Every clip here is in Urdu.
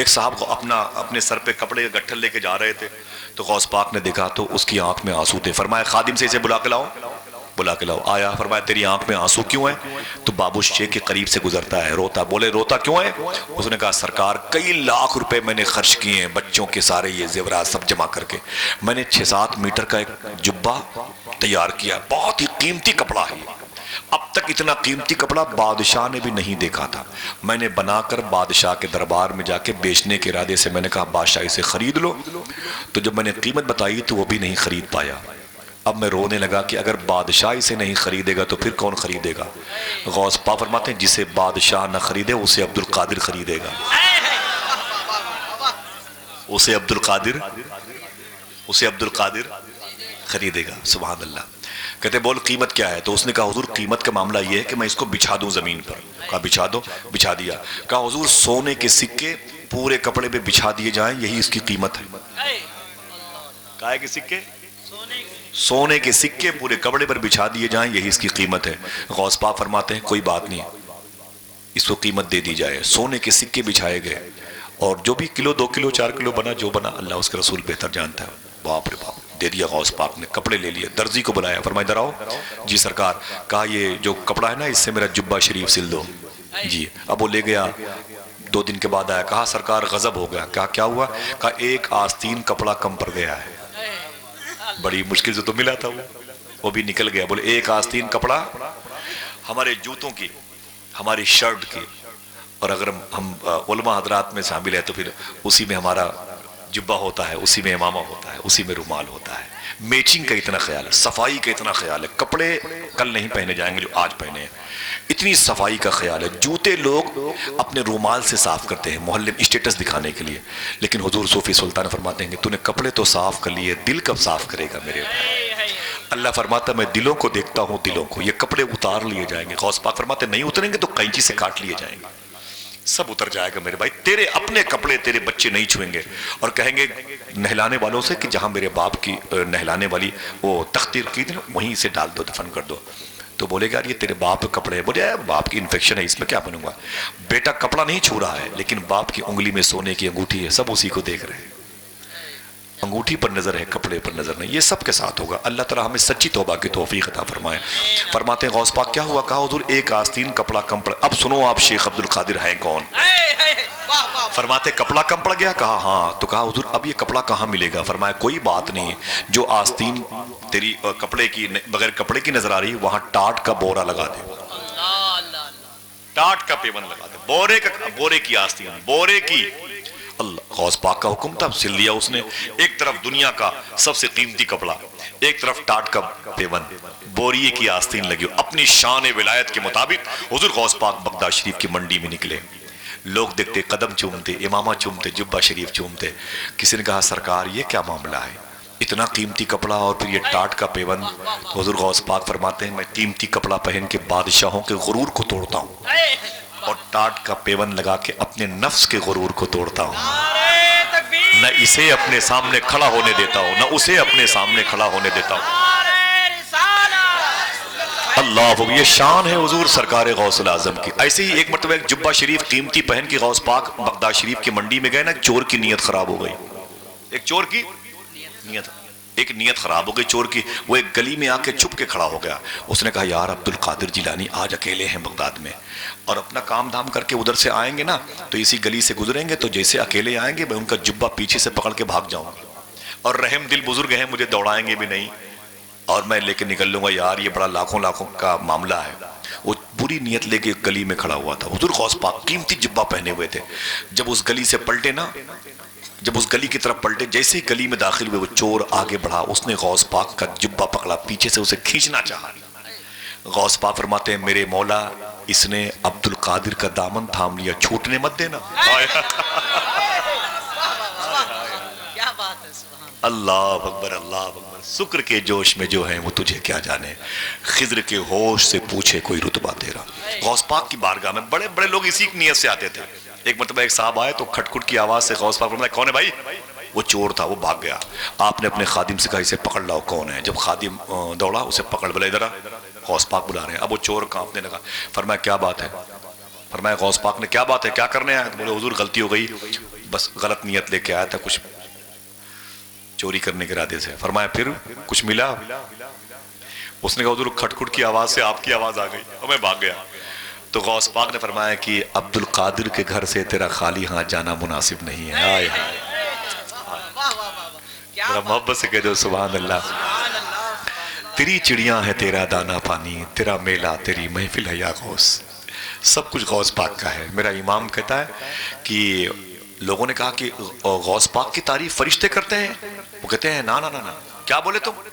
ایک صاحب کو اپنے سر پہ کپڑے گٹھل لے کے جا رہے تھے، تو غوث پاک نے دیکھا تو اس کی آنکھ میں آنسو تھے. فرمایا خادم سے اسے بلا کے لاؤ. بلا کے لاؤ. آیا، فرمایا تیری آنکھ میں آنسو کیوں ہیں؟ تو بابو شیخ کے قریب سے گزرتا ہے، روتا. بولے روتا کیوں ہے؟ اس نے کہا سرکار کئی لاکھ روپے میں نے خرچ کیے ہیں بچوں کے سارے یہ زیورات سب جمع کر کے. میں نے 6-7 میٹر کا ایک جبہ تیار کیا، بہت ہی قیمتی کپڑا ہے، اب تک اتنا قیمتی کپڑا بادشاہ نے بھی نہیں دیکھا تھا. میں نے بنا کر بادشاہ کے دربار میں جا کے بیچنے کے ارادے سے میں نے کہا بادشاہ اسے خرید لو. تو جب میں نے قیمت بتائی تو وہ بھی نہیں خرید پایا. اب میں رونے لگا کہ اگر بادشاہ اسے نہیں خریدے گا تو پھر کون خریدے گا؟ غوث پاک فرماتے ہیں جسے بادشاہ نہ خریدے اسے عبد القادر خریدے گا. اسے عبد القادر خریدے گا. سبحان اللہ. کہتے بول قیمت کیا ہے؟ تو اس نے کہا حضور قیمت کا معاملہ یہ ہے کہ میں اس کو بچھا دوں زمین پر. کہا بچھا دو. بچھا دیا. کہا حضور سونے کے سکے پورے کپڑے پہ بچھا دیے جائیں یہی اس کی قیمت ہے. کہا ہے کہ سکے، سونے کے سکے پورے کپڑے پر بچھا دیے جائیں یہی اس کی قیمت ہے. غوث پاک فرماتے ہیں کوئی بات نہیں، اس کو قیمت دے دی جائے. سونے کے سکے بچھائے گئے اور جو بھی کلو 2 کلو 4 کلو بنا جو بنا اللہ اس کے رسول بہتر جانتا ہے. باپ رے باپ. دے دیا. غوث پاک نے کپڑے لے لیے، درزی کو بلایا، فرمایا ادھر آؤ. جی سرکار. کہا یہ جو کپڑا ہے نا اس سے میرا جبہ شریف سل دو. جی. اب وہ لے گیا. 2 دن کے بعد آیا. کہا سرکار غضب ہو گیا. کہا کیا ہوا؟ کہا 1 آستین کپڑا کم پڑ گیا ہے. بڑی مشکل سے تو ملا تھا وہ بھی نکل گیا. بولے 1 آستین کپڑا ہمارے جوتوں کی، ہماری شرٹ کی، اور اگر ہم علماء حضرات میں شامل ہے تو پھر اسی میں ہمارا جبہ ہوتا ہے، اسی میں امامہ ہوتا ہے، اسی میں رومال ہوتا ہے. میچنگ کا اتنا خیال ہے، صفائی کا اتنا خیال ہے. کپڑے کل نہیں پہنے جائیں گے جو آج پہنے ہیں، اتنی صفائی کا خیال ہے. جوتے لوگ اپنے رومال سے صاف کرتے ہیں محلے میں اسٹیٹس دکھانے کے لیے، لیکن حضور صوفی سلطان فرماتے ہیں کہ تو نے کپڑے تو صاف کر لیے، دل کب صاف کرے گا میرے بھائی؟ اللہ فرماتا میں دلوں کو دیکھتا ہوں، دلوں کو. یہ کپڑے اتار لیے جائیں گے. غوث پاک فرماتے نہیں اتریں گے تو قینچی سے کاٹ لیے جائیں گے. سب اتر جائے گا میرے بھائی. تیرے اپنے کپڑے تیرے بچے نہیں چھوئیں گے اور کہیں گے نہلانے والوں سے کہ جہاں میرے باپ کی نہلانے والی وہ تختی کی تھی نا وہیں سے ڈال دو، دفن کر دو. تو بولے گا یہ تیرے باپ کے کپڑے ہیں. بولے باپ کی انفیکشن ہے اس میں کیا بنوں گا. بیٹا کپڑا نہیں چھو رہا ہے لیکن باپ کی انگلی میں سونے کی انگوٹھی ہے، سب اسی کو دیکھ رہے ہیں. انگوٹھی پر نظر ہے، کپڑے پر نظر نہیں. یہ سب کے ساتھ ہوگا. اللہ تعالیٰ ہمیں سچی توبہ کی توفیق عطا فرمائے. فرماتے ہیں غوث پاک کیا ہوا؟ کہا حضور 1 آستین کپڑا کم پڑ. اب سنو آپ شیخ عبد القادر ہیں کون؟ فرماتے کپڑا کم پڑ گیا؟ کہا ہاں. تو کہا حضور اب یہ کپڑا کہاں ملے گا؟ فرمایا کوئی بات نہیں، جو آستین تیری کپڑے کی بغیر کپڑے کی نظر آ رہی وہاں ٹاٹ کا بورا لگا دے، ٹاٹ کا پیون لگا دے. بورے کی آستین، بورے کی. اللہ. غوث پاک کا حکم تھا، سل دیا اس نے. ایک طرف دنیا کا سب سے قیمتی کپڑا، ایک طرف ٹاٹ کا پیون، بوریے کی آستین لگی. اپنی شان ولایت کے مطابق حضور غوث پاک بغداد شریف کی منڈی میں نکلے. لوگ دیکھتے قدم چومتے، امامہ چومتے، جبہ شریف چومتے. کسی نے کہا سرکار یہ کیا معاملہ ہے؟ اتنا قیمتی کپڑا اور پھر یہ ٹاٹ کا پیون. تو حضور غوث پاک فرماتے ہیں میں قیمتی کپڑا پہن کے بادشاہوں کے غرور کو توڑتا ہوں اور ٹاٹ کا پیون لگا کے اپنے نفس کے غرور کو توڑتا ہوں. نہ اسے اپنے سامنے کھڑا ہونے دیتا ہوں، نہ اسے اپنے سامنے کھڑا ہونے دیتا ہوں. اللہ. یہ شان ہے حضور سرکار غوث العظم کی. ایسے ہی ایک مرتبہ ایک جبہ شریف قیمتی پہن کے غوث پاک بغداد شریف کی منڈی میں گئے نا. چور کی نیت خراب ہو گئی. ایک چور کی نیت خراب ہو گئی چور کی. وہ ایک گلی میں آ کے چھپ کے کھڑا ہو گیا. اس نے کہا یار عبد القادر جیلانی آج اکیلے ہیں بغداد میں اور اپنا کام دھام کر کے ادھر سے آئیں گے نا تو اسی گلی سے گزریں گے تو جیسے اکیلے آئیں گے میں ان کا جبہ پیچھے سے پکڑ کے بھاگ جاؤں گا اور رحم دل بزرگ ہیں مجھے دوڑائیں گے بھی نہیں اور میں لے کے نکل لوں گا. یار یہ بڑا لاکھوں کا معاملہ ہے. وہ بری نیت لے کے گلی میں کھڑا ہوا تھا. حضور غوث پاک قیمتی جبہ پہنے ہوئے تھے. جب اس گلی سے پلٹے نا، جب اس گلی کی طرف پلٹے، جیسے ہی گلی میں داخل ہوئے وہ چور آگے بڑھا. اس نے غوث پاک کا جبہ پکڑا، پیچھے سے اسے کھینچنا چاہا. غوث پاک فرماتے ہیں میرے مولا اس نے عبد القادر کا دامن تھام لیا، چھوٹنے مت دینا. اللہ اکبر، اللہ اکبر. شکر کے جوش میں جو ہیں وہ تجھے کیا جانے، خضر کے ہوش سے پوچھے کوئی رتبہ تیرا. غوث پاک کی بارگاہ میں بڑے بڑے لوگ اسی نیت سے آتے تھے. ایک مرتبہ ایک صاحب آئے تو کھٹکھٹ کی آواز سے غوث پاک فرمایا کون ہے بھائی؟ وہ چور تھا، وہ بھاگ گیا. آپ نے اپنے خادم سے کہا اسے پکڑ لاؤ کون ہے. جب خادم دوڑا اسے پکڑ، بلا ادھر آ. غوث پاک بلا رہے ہیں. اب وہ چور کانپنے لگا. فرمایا کیا بات ہے؟ فرمایا غوث پاک نے کیا بات ہے، کیا کرنے آئے؟ بولے حضور غلطی ہو گئی، بس غلط نیت لے کے آیا تھا کچھ چوری کرنے کے ارادے سے. فرمایا پھر کچھ ملا؟ اس نے کہا حضور کھٹ کھٹ کی آواز سے آپ کی آواز آ گئی اور میں بھاگ گیا. تو غوث پاک نے فرمایا کہ عبد القادر کے گھر سے تیرا خالی ہاتھ جانا مناسب نہیں ہے. آئے ذرا محبت سے کہہ دو سبحان اللہ. تیری چڑیاں ہے تیرا دانا پانی، تیرا میلہ تیری محفل ہے یا غوث. سب کچھ غوث پاک کا ہے. میرا امام کہتا ہے کہ لوگوں نے کہا کہ غوث پاک کی تعریف فرشتے کرتے ہیں. وہ کہتے ہیں نا نا نا نا. کیا بولے تم؟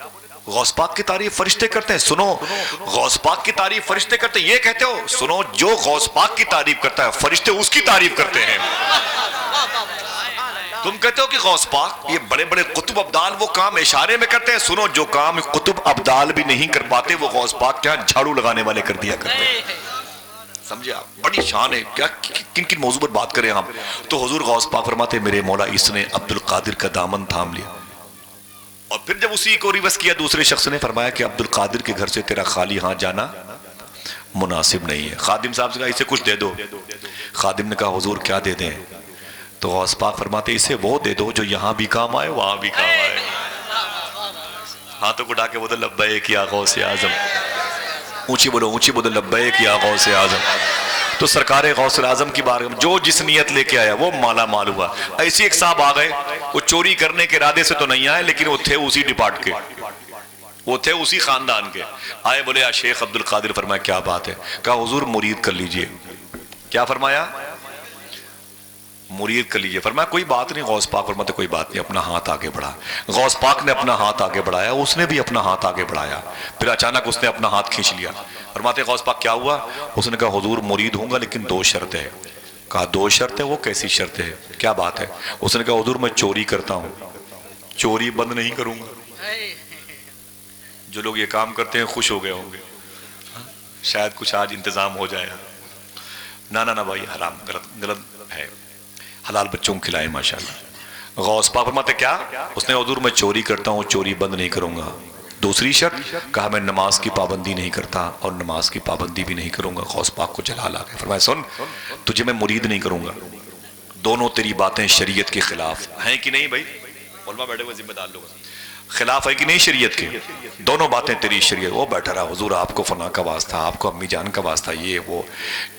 غوث پاک کی تعریف فرشتے کرتے ہیں. سنو، غوث پاک کی تعریف فرشتے کرتے ہیں یہ کہتے ہو؟ سنو، جو غوث پاک کی تعریف کرتا ہے فرشتے اس کی تعریف کرتے ہیں. تم کہتے ہو کہ غوث پاک یہ بڑے بڑے قطب ابدال وہ کام اشارے میں کرتے ہیں. سنو، جو کام قطب ابدال بھی نہیں کر پاتے وہ غوث پاک کیا جھاڑو لگانے والے کر دیا کرتے ہیں. سمجھے آپ؟ بڑی شان ہے. کیا کن کن موضوع پر بات کریں ہم؟ تو حضور غوث پاک فرماتے میرے مولا اس نے عبد القادر کا دامن تھام لیا. اور پھر جب اسی کو ریورس کیا دوسرے شخص نے فرمایا کہ عبد القادر کے گھر سے تیرا خالی ہاتھ جانا مناسب نہیں ہے. خادم صاحب سے کہا اسے کچھ دے دو. خادم نے کہا حضور کیا دے دیں؟ تو غوث پاک فرماتے اسے وہ دے دو جو یہاں بھی کام آئے وہاں بھی کام آئے. ہاتھوں کو اٹھا کے بولو لبیک یا غوث اعظم. اونچی بولو لبیک یا غوث اعظم. تو سرکار غوث اعظم کی بارگاہ میں جو جس نیت لے کے آیا وہ مالا مال ہوا. ایسی ایک صاحب آ گئے، وہ چوری کرنے کے ارادے سے تو نہیں آئے لیکن وہ تھے اسی ڈپارٹ کے، وہ تھے اسی خاندان کے. آئے بولے یا شیخ عبد القادر. فرمایا کیا بات ہے؟ کہا حضور مرید کر لیجئے. کیا فرمایا؟ مرید کر لیجئے. فرمایا کوئی بات نہیں. غوث پاک فرماتے کوئی بات نہیں. اپنا ہاتھ آگے بڑھا. غوث پاک نے اپنا ہاتھ آگے بڑھایا، اس نے بھی اپنا ہاتھ آگے بڑھایا. پھر اچانک اس نے اپنا ہاتھ کھینچ لیا. فرماتے غوث پاک کیا ہوا؟ اس نے کہا حضور مرید ہوں گا لیکن دو شرط ہے. کہا دو شرط ہے؟ وہ کیسی شرط ہے؟ کیا بات ہے؟ اس نے کہا حضور میں چوری کرتا ہوں، چوری بند نہیں کروں گا. جو لوگ یہ کام کرتے ہیں خوش ہو گئے ہوں گے، شاید کچھ آج انتظام ہو جائے. نہ بھائی حرام، غلط ہے. حلال بچوں کو کھلائے ماشاءاللہ. غوث پاک فرماتے کیا؟ اس نے حضور میں چوری کرتا ہوں، چوری بند نہیں کروں گا. دوسری شرط؟ کہا میں نماز کی پابندی نہیں کرتا اور نماز کی پابندی بھی نہیں کروں گا. غوث پاک کو جلال آ گیا. فرمایا سن، تجھے میں مرید نہیں کروں گا. دونوں تیری باتیں شریعت کے خلاف ہیں کہ نہیں بھائی؟ علماء بیٹھے ہوئے ذمہ دار لوگ خلاف ہے کہ نہیں شریعت کے؟ دونوں باتیں تیری شریعت. وہ بیٹھا رہا حضور آپ کو فلاں کا واسطہ، آپ کو امی جان کا واسطہ، یہ وہ.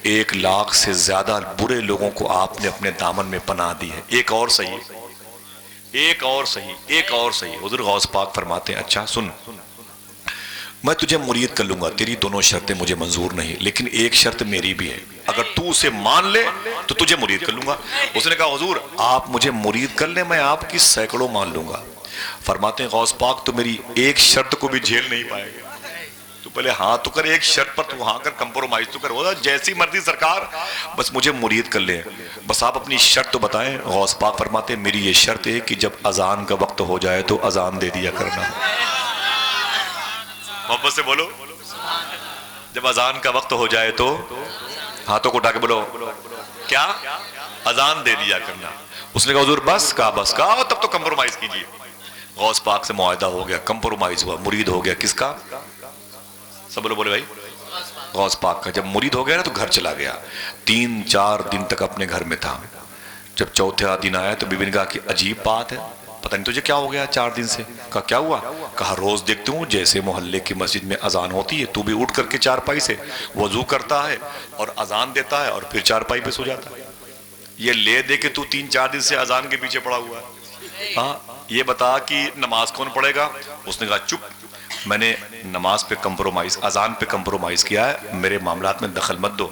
1 لاکھ سے زیادہ برے لوگوں کو آپ نے اپنے دامن میں پناہ دی ہے. ایک اور صحیح، ایک اور صحیح، ایک اور صحیح. حضور غوث پاک فرماتے ہیں اچھا سن، میں تجھے مرید کر لوں گا، تیری دونوں شرطیں مجھے منظور نہیں، لیکن ایک شرط میری بھی ہے، اگر تو اسے مان لے تو تجھے مرید کر لوں گا. اس نے کہا حضور آپ مجھے مرید کر لیں، میں آپ کی سینکڑوں مان لوں گا. فرماتے ہیں غوث پاک تو میری ایک شرط کو بھی جھیل نہیں پائے گا. تو پہلے ہاں تو کر، ایک شرط پر تو ہاں کر، کمپرومائز تو کر. ہو جیسی مرضی سرکار، بس مجھے مرید کر لیں، بس آپ اپنی شرط تو بتائیں. غوث پاک فرماتے ہیں میری یہ شرط ہے کہ جب اذان کا وقت ہو جائے تو اذان دے دیا کرنا. محبت سے بولو، جب اذان کا وقت ہو جائے تو ہاتھوں کو اٹھا کے بولو کیا؟ اذان دے دیا کرنا. اس نے کہا حضور بس. کہا بس. کہا تب تو کمپرومائز کیجیے. غوث پاک سے معاہدہ ہو گیا، کمپرومائز ہوا، مرید ہو گیا. کس کا؟ سب لوگ بولے بھائی غوث پاک کا. جب مرید ہو گیا نا تو گھر چلا گیا. 3-4 دن تک اپنے گھر میں تھا. جب چوتھا دن آیا تو بیوی نے کہا کہ عجیب بات ہے، پتہ نہیں تجھے کیا ہو گیا 4 دن سے. کہا کیا ہوا؟ کہا روز دیکھتے ہوں جیسے محلے کی مسجد میں اذان ہوتی ہے تو بھی اٹھ کر کے چارپائی سے وضو کرتا ہے اور اذان دیتا ہے اور پھر چارپائی پہ سو جاتا ہے. یہ لے دے کہ تو 3-4 دن سے اذان کے پیچھے پڑا ہوا ہے. ہاں یہ بتا کہ نماز کون پڑھے گا؟ اس نے کہا چپ، میں نے نماز پہ کمپرومائز، اذان پہ کمپرومائز کیا ہے، میرے معاملات میں دخل مت دو.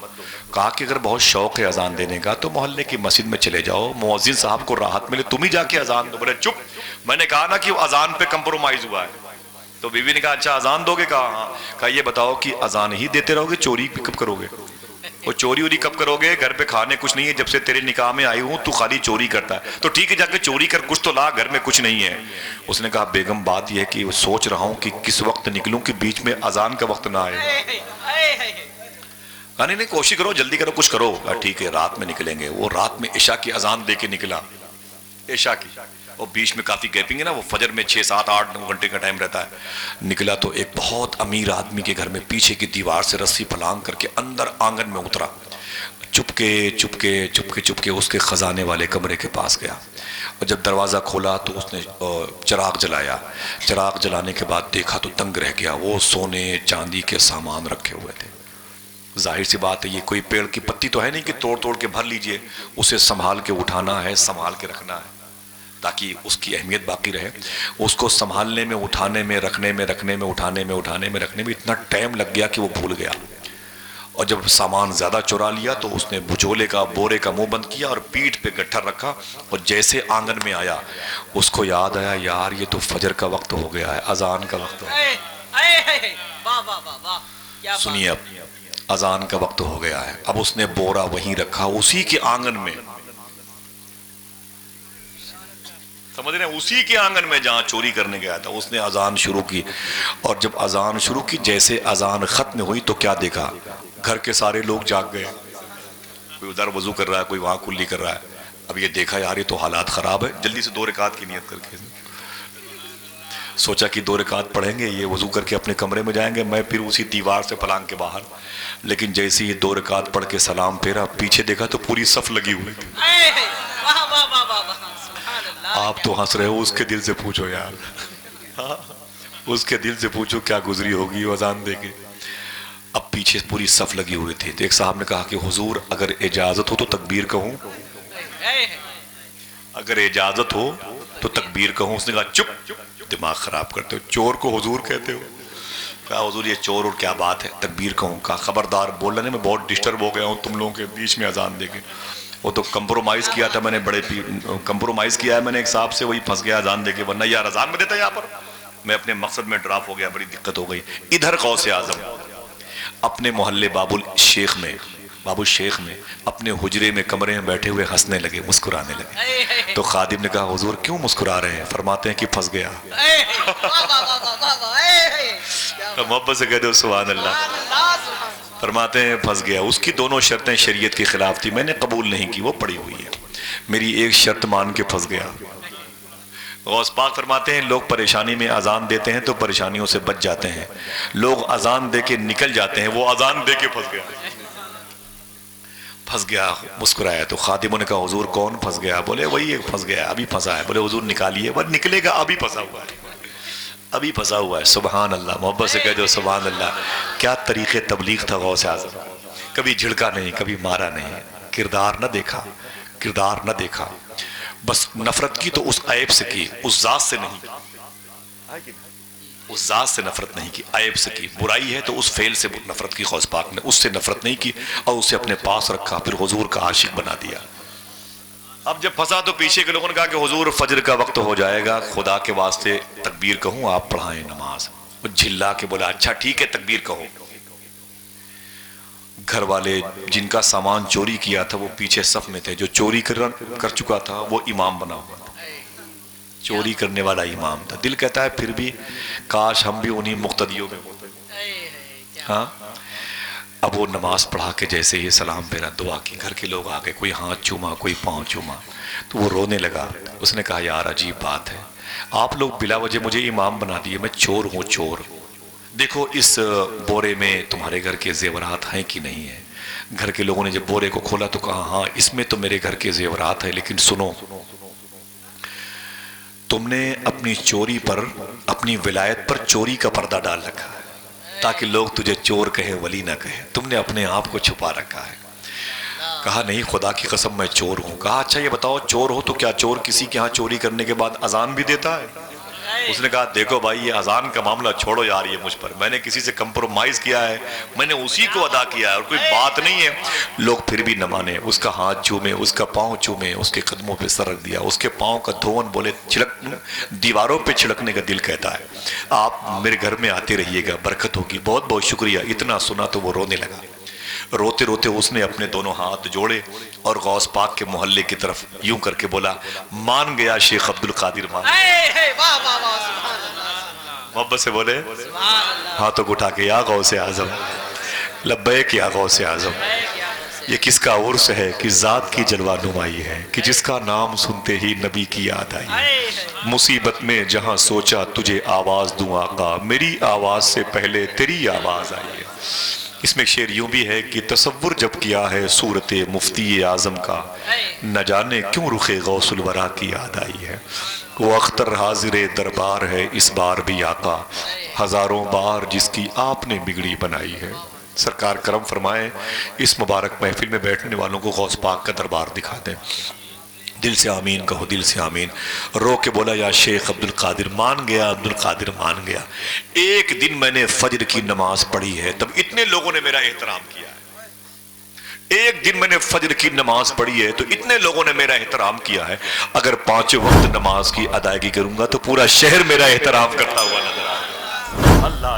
کہا کہ اگر بہت شوق ہے اذان دینے کا تو محلے کی مسجد میں چلے جاؤ، مؤذن صاحب کو راحت ملے، تم ہی جا کے اذان دو. بولے چپ، میں نے کہا نا کہ اذان پہ کمپرومائز ہوا ہے. تو بیوی نے کہا اچھا اذان دو گے؟ کہا ہاں. کہا یہ بتاؤ کہ اذان ہی دیتے رہو گے، چوری بھی کب کرو گے؟ وہ چوری ووری کب کرو گے؟ گھر پہ کھانے کچھ نہیں ہے، جب سے تیرے نکاح میں آئی ہوں تو خالی چوری کرتا ہے. تو ٹھیک ہے جا کے چوری کر، کچھ تو لا، گھر میں کچھ نہیں ہے. اس نے کہا بیگم بات یہ ہے کہ سوچ رہا ہوں کہ کس وقت نکلوں کہ بیچ میں اذان کا وقت نہ آئے. کہا نہیں کوشش کرو، جلدی کرو، کچھ کرو. ٹھیک ہے رات میں نکلیں گے. وہ رات میں عشاء کی اذان دے کے نکلا، عشاء کی، اور بیچ میں کافی گیپنگ ہے نا، وہ فجر میں 6-7-8-9 گھنٹے کا ٹائم رہتا ہے. نکلا تو ایک بہت امیر آدمی کے گھر میں پیچھے کی دیوار سے رسی پھلانگ کر کے اندر آنگن میں اترا. چپکے اس کے خزانے والے کمرے کے پاس گیا، اور جب دروازہ کھولا تو اس نے چراغ جلایا، چراغ جلانے کے بعد دیکھا تو دنگ رہ گیا، وہ سونے چاندی کے سامان رکھے ہوئے تھے۔ ظاہر سی بات ہے یہ کوئی پیڑ کی پتی تو ہے نہیں کہ توڑ کے بھر لیجئے، اسے سنبھال کے اٹھانا ہے، سنبھال کے رکھنا ہے تاکہ اس کی اہمیت باقی رہے۔ اس کو سنبھالنے میں، اٹھانے میں، رکھنے میں، اٹھانے میں اتنا ٹائم لگ گیا کہ وہ بھول گیا، اور جب سامان زیادہ چرا لیا تو اس نے بھجولے کا، بورے کا منہ بند کیا اور پیٹھ پہ گٹھر رکھا، اور جیسے آنگن میں آیا اس کو یاد آیا یار یہ تو فجر کا وقت ہو گیا ہے، اذان کا وقت ہو گیا۔ سنیے اب اذان کا وقت ہو گیا ہے، اب اس نے بورا وہیں رکھا اسی کے آنگن میں، سمجھ رہے ہیں، اسی کے آنگن میں جہاں چوری کرنے گیا تھا۔ اس نے اذان شروع کی، اور جب اذان شروع کی، جیسے اذان ختم ہوئی تو کیا دیکھا، گھر کے سارے لوگ جاگ گئے، کوئی ادھر وضو کر رہا ہے، کوئی وہاں کلی کر رہا ہے۔ اب یہ دیکھا یار یہ تو حالات خراب ہے، جلدی سے 2 رکعت کی نیت کر کے سوچا کہ 2 رکعت پڑھیں گے، یہ وضو کر کے اپنے کمرے میں جائیں گے، میں پھر اسی دیوار سے پلانگ کے باہر۔ لیکن جیسے ہی 2 رکعت پڑھ کے سلام پھیرا، پیچھے دیکھا تو پوری صف لگی ہوئی تھی۔ آپ تو ہنس رہے ہو، اس کے دل سے پوچھو یار، اس کے دل سے پوچھو کیا گزری ہوگی اذان دے کے۔ اب پیچھے پوری صف لگی ہوئی تھی، تو ایک صاحب نے کہا کہ حضور اگر اجازت ہو تو تکبیر کہوں، اگر اجازت ہو تو تکبیر کہوں۔ اس نے کہا چپ، دماغ خراب کرتے ہو، چور کو حضور کہتے ہو؟ کہا حضور یہ چور اور کیا بات ہے، تکبیر کہوں؟ کہا خبردار بولنے میں بہت ڈسٹرب ہو گیا ہوں تم لوگوں کے بیچ میں اذان دے کے۔ وہ تو کمپرومائز کیا تھا میں نے، کمپرومائز کیا ہے میں نے ایک صاحب سے، وہی پھنس گیا اذان دے کے، ورنہ یار اذان میں دیتا یہاں پر، میں اپنے مقصد میں ڈراپ ہو گیا، بڑی دقت ہو گئی۔ ادھر غوث اعظم اپنے محلے باب الشیخ میں اپنے حجرے میں، کمرے میں بیٹھے ہوئے ہنسنے لگے، مسکرانے لگے۔ تو خادم نے کہا حضور کیوں مسکرا رہے ہیں؟ فرماتے ہیں کہ پھنس گیا۔ محبت سے کہہ دو سبحان اللہ۔ فرماتے ہیں پھنس گیا، اس کی دونوں شرطیں شریعت کے خلاف تھی، میں نے قبول نہیں کی، وہ پڑی ہوئی ہے، میری ایک شرط مان کے پھنس گیا۔ غوث پاک فرماتے ہیں لوگ پریشانی میں اذان دیتے ہیں تو پریشانیوں سے بچ جاتے ہیں، لوگ اذان دے کے نکل جاتے ہیں، وہ اذان دے کے پھنس گیا، مسکرایا۔ تو خادموں نے کہا حضور کون پھنس گیا؟ بولے وہی ایک پھنس گیا، ابھی پھنسا ہے۔ بولے حضور نکالیے، وہ نکلے گا، ابھی پھنسا ہوا ہے، ابھی پھنسا ہوا ہے۔ سبحان اللہ، محبت سے کہہ دو سبحان اللہ۔ کیا طریقے تبلیغ تھا غوث اعظم، کبھی جھڑکا نہیں، کبھی مارا نہیں، کردار نہ دیکھا، بس نفرت کی تو اس عیب سے کی، اس ذات سے نہیں، اس ذات سے نفرت نہیں کی، عیب سے کی۔ برائی ہے تو اس فعل سے نفرت کی، غوث پاک نے اس سے نفرت نہیں کی اور اسے اپنے پاس رکھا، پھر حضور کا عاشق بنا دیا۔ اب جب پھنسا تو پیچھے کے لوگوں نے کہا کہ حضور فجر کا وقت ہو جائے گا، خدا کے واسطے تکبیر کہوں؟ آپ پڑھائیں نماز۔ وہ جھلا کے بولا اچھا ٹھیک ہے تکبیر کہو۔ گھر والے جن کا سامان چوری کیا تھا وہ پیچھے صف میں تھے، جو چوری کر چکا تھا وہ امام بنا ہوا تھا، چوری کرنے والا امام تھا۔ دل کہتا ہے پھر بھی کاش ہم بھی انہی مقتدیوں میں ہوتے۔ ہاں، اب وہ نماز پڑھا کے جیسے ہی سلام پھیرا، دعا کی، گھر کے لوگ آگئے، کوئی ہاتھ چوما، کوئی پاؤں چوما، تو وہ رونے لگا۔ اس نے کہا یار عجیب بات ہے، آپ لوگ بلا وجہ مجھے امام بنا دیے، میں چور ہوں چور، دیکھو اس بورے میں تمہارے گھر کے زیورات ہیں کہ نہیں ہیں؟ گھر کے لوگوں نے جب بورے کو کھولا تو کہا ہاں اس میں تو میرے گھر کے زیورات ہیں، لیکن سنو، تم نے اپنی چوری پر، اپنی ولایت پر چوری کا پردہ ڈال رکھا ہے تاکہ لوگ تجھے چور کہیں ولی نہ کہیں، تم نے اپنے آپ کو چھپا رکھا ہے۔ کہا نہیں خدا کی قسم میں چور ہوں۔ کہا اچھا یہ بتاؤ چور ہو تو کیا چور کسی کے ہاں چوری کرنے کے بعد اذان بھی دیتا ہے؟ اس نے کہا دیکھو بھائی یہ اذان کا معاملہ چھوڑو یار، یہ مجھ پر، میں نے کسی سے کمپرومائز کیا ہے، میں نے اسی کو ادا کیا ہے اور کوئی بات نہیں ہے۔ لوگ پھر بھی نہ مانے، اس کا ہاتھ چومے، اس کا پاؤں چومے، اس کے قدموں پہ سر رکھ دیا، اس کے پاؤں کا دھون بولے دیواروں پہ چھڑکنے کا دل کہتا ہے۔ آپ میرے گھر میں آتے رہیے گا، برکت ہوگی، بہت بہت شکریہ۔ اتنا سنا تو وہ رونے لگا، روتے روتے اس نے اپنے دونوں ہاتھ جوڑے اور غوث پاک کے محلے کی طرف یوں کر کے بولا مان گیا شیخ عبد القادر مان۔ محبت سے بولے ہاتھوں کو اٹھا کے یا غوث اعظم، لبیک یا غوث اعظم۔ یہ کس کا عرس ہے کہ ذات کی جلوہ نمائی ہے، کہ جس کا نام سنتے ہی نبی کی یاد آئی ہے۔ مصیبت میں جہاں سوچا تجھے آواز دوں آقا، میری آواز سے پہلے تیری آواز آئی ہے۔ اس میں ایک شعر یوں بھی ہے کہ تصور جب کیا ہے صورت مفتی اعظم کا، نہ جانے کیوں رخ غوث الورا کی یاد آئی ہے۔ وہ اختر حاضر دربار ہے اس بار بھی آقا، ہزاروں بار جس کی آپ نے بگڑی بنائی ہے۔ سرکار کرم فرمائیں اس مبارک محفل میں بیٹھنے والوں کو غوث پاک کا دربار دکھا دیں۔ دل سے آمین کہو، دل سے آمین۔ رو کے بولا یا شیخ عبدالقادر، مان گیا عبدالقادر مان گیا، ایک دن میں نے فجر کی نماز پڑھی ہے تب اتنے لوگوں نے میرا احترام کیا ہے، ایک دن میں نے فجر کی نماز پڑھی ہے تو اتنے لوگوں نے میرا احترام کیا ہے، اگر 5 وقت نماز کی ادائیگی کروں گا تو پورا شہر میرا احترام کرتا ہوا نظر آئے گا۔ اللہ